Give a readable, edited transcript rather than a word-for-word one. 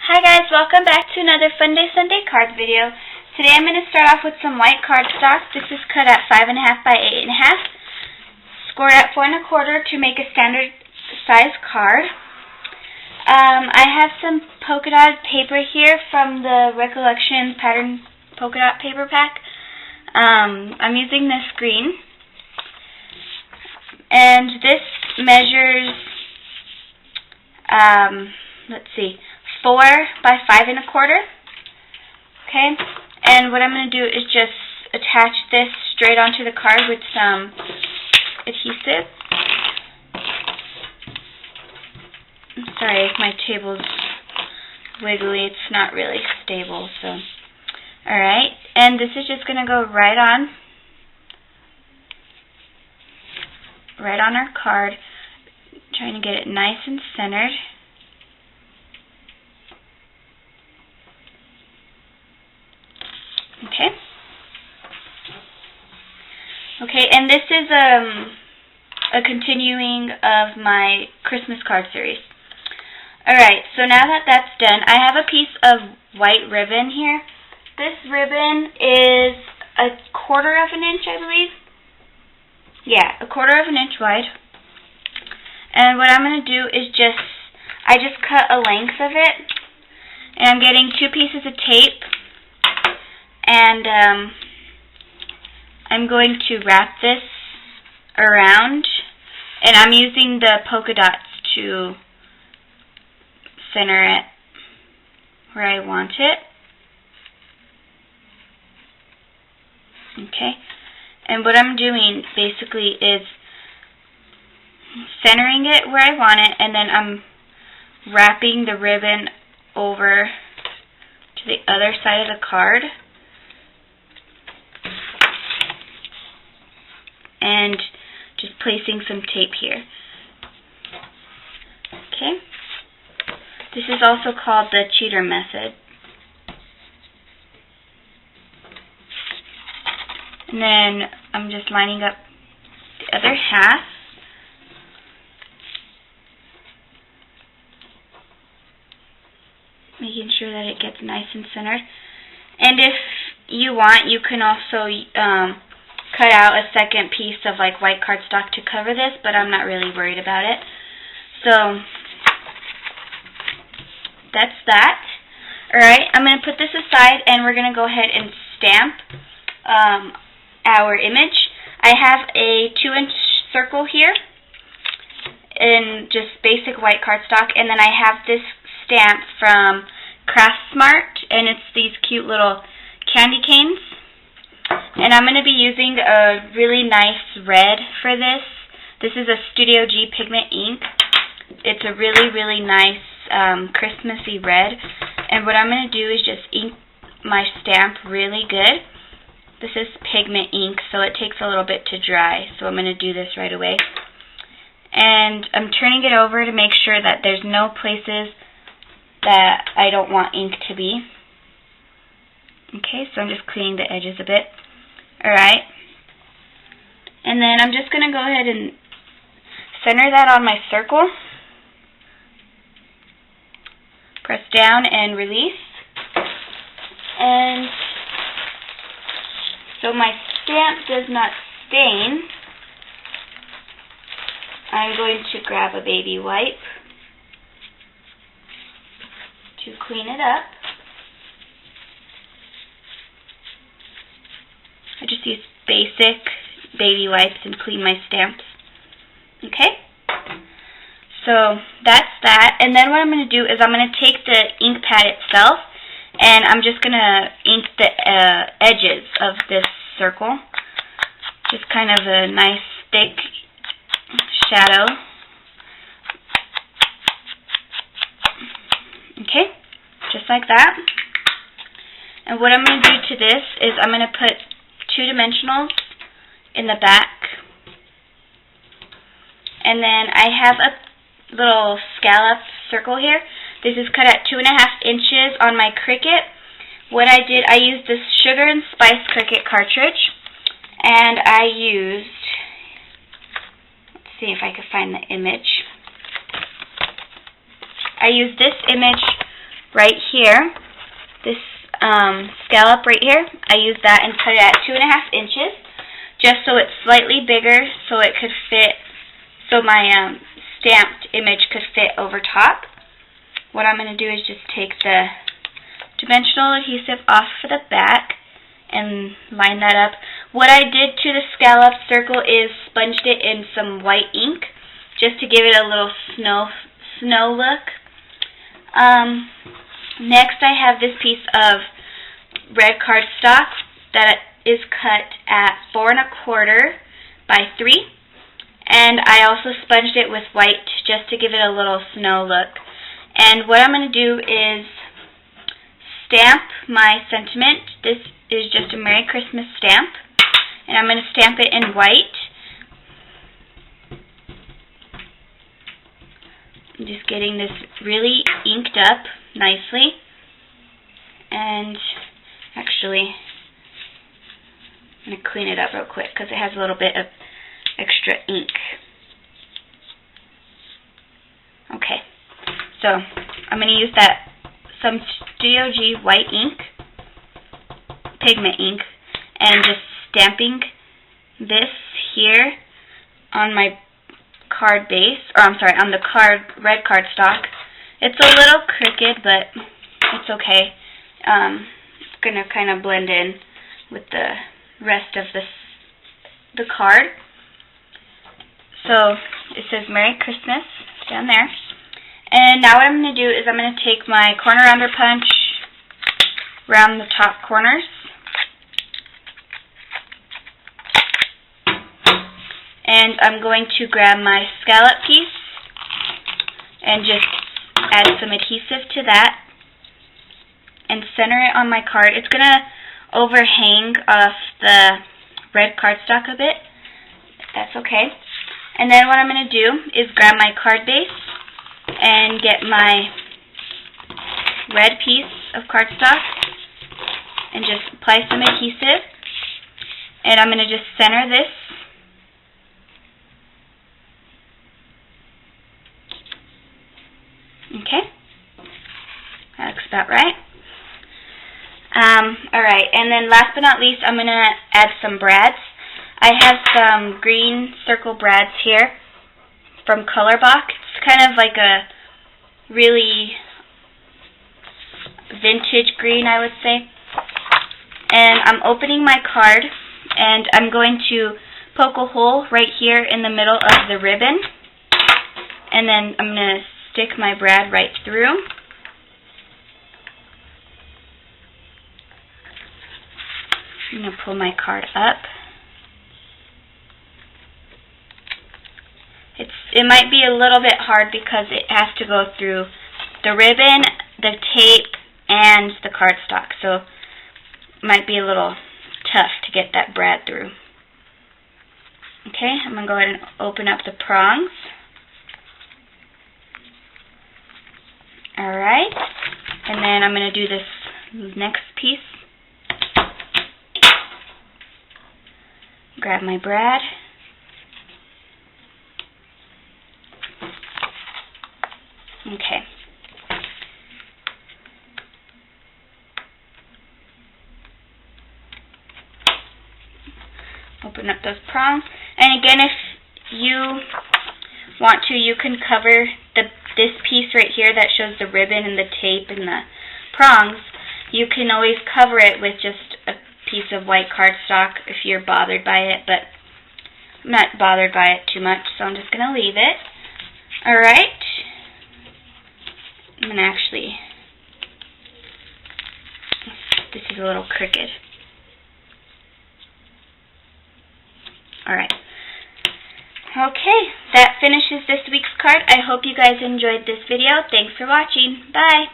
Hi guys, welcome back to another Funday Sunday card video. Today I'm going to start off with some white cardstock. This is cut at 5.5 by 8.5, scored at 4 1/4 to make a standard size card. I have some polka dot paper here from the Recollection Pattern Polka Dot Paper Pack. I'm using this green, and this measures, let's see, 4 by 5 1/4. Okay, and what I'm going to do is just attach this straight onto the card with some adhesive. I'm sorry if my table's wiggly, it's not really stable, so. Alright, and this is just going to go right on our card, trying to get it nice and centered. Okay, and this is a continuing of my Christmas card series. Alright, so now that that's done, I have a piece of white ribbon here. This ribbon is 1/4 of an inch, I believe. Yeah, 1/4 of an inch wide. And what I'm going to do is I just cut a length of it, and I'm getting 2 pieces of tape, and I'm going to wrap this around, and I'm using the polka dots to center it where I want it. Okay, and what I'm doing basically is centering it where I want it, and then I'm wrapping the ribbon over to the other side of the card. And just placing some tape here. Okay. This is also called the cheater method. And then I'm just lining up the other half. Making sure that it gets nice and centered. And if you want, you can also cut out a second piece of like white cardstock to cover this, but I'm not really worried about it. So that's that. Alright, I'm going to put this aside, and we're going to go ahead and stamp our image. I have a 2-inch circle here in just basic white cardstock, and then I have this stamp from Craft Smart, and it's these cute little candy canes. And I'm going to be using a really nice red for this. This is a Studio G pigment ink. It's a really, really nice Christmassy red. And what I'm going to do is just ink my stamp really good. This is pigment ink, so it takes a little bit to dry. So I'm going to do this right away. And I'm turning it over to make sure that there's no places that I don't want ink to be. Okay, so I'm just cleaning the edges a bit. Alright. And then I'm just going to go ahead and center that on my circle. Press down and release. And so my stamp does not stain, I'm going to grab a baby wipe to clean it up. I just use basic baby wipes and clean my stamps. Okay? So that's that. And then what I'm going to do is I'm going to take the ink pad itself, and I'm just going to ink the edges of this circle. Just kind of a nice thick shadow. Okay? Just like that. And what I'm going to do to this is I'm going to put 2 dimensionals in the back, and then I have a little scallop circle here. This is cut at 2.5 inches on my Cricut. What I did, I used this Sugar and Spice Cricut cartridge, and I used, let's see if I can find the image. I used this image right here, this scallop right here, I used that and cut it at 2.5 inches, just so it's slightly bigger, so it could fit, so my stamped image could fit over top. What I'm going to do is just take the dimensional adhesive off for the back and line that up. What I did to the scallop circle is sponged it in some white ink, just to give it a little snow look. Next I have this piece of red cardstock that is cut at 4 1/4 by 3, and I also sponged it with white just to give it a little snow look. And what I'm going to do is stamp my sentiment. This is just a Merry Christmas stamp, and I'm going to stamp it in white. I'm just getting this really inked up nicely, and actually I'm going to clean it up real quick because it has a little bit of extra ink. Okay, so I'm going to use some Studio G white ink, pigment ink, and just stamping this here on my card base, or I'm sorry, on the red cardstock. It's a little crooked, but it's okay. It's going to kind of blend in with the rest of the card. So it says Merry Christmas down there. And now what I'm going to do is I'm going to take my corner rounder punch around the top corners. And I'm going to grab my scallop piece and just add some adhesive to that and center it on my card. It's going to overhang off the red cardstock a bit. That's okay. And then what I'm going to do is grab my card base and get my red piece of cardstock and just apply some adhesive. And I'm going to just center this. Okay, that looks about right. Alright, and then last but not least, I'm going to add some brads. I have some green circle brads here from Colorbach. It's kind of like a really vintage green, I would say. And I'm opening my card, and I'm going to poke a hole right here in the middle of the ribbon. And then I'm going to stick my brad right through. I'm going to pull my card up. It might be a little bit hard because it has to go through the ribbon, the tape, and the cardstock. So it might be a little tough to get that brad through. Okay, I'm going to go ahead and open up the prongs. Alright, and then I'm going to do this next piece. Grab my brad. Okay. Open up those prongs. And again, if you want to, you can cover this piece right here that shows the ribbon and the tape and the prongs. You can always cover it with just a piece of white cardstock if you're bothered by it, but I'm not bothered by it too much, so I'm just going to leave it. Alright. I'm going to actually, this is a little crooked. Alright. Okay, that finishes this week's card. I hope you guys enjoyed this video. Thanks for watching. Bye!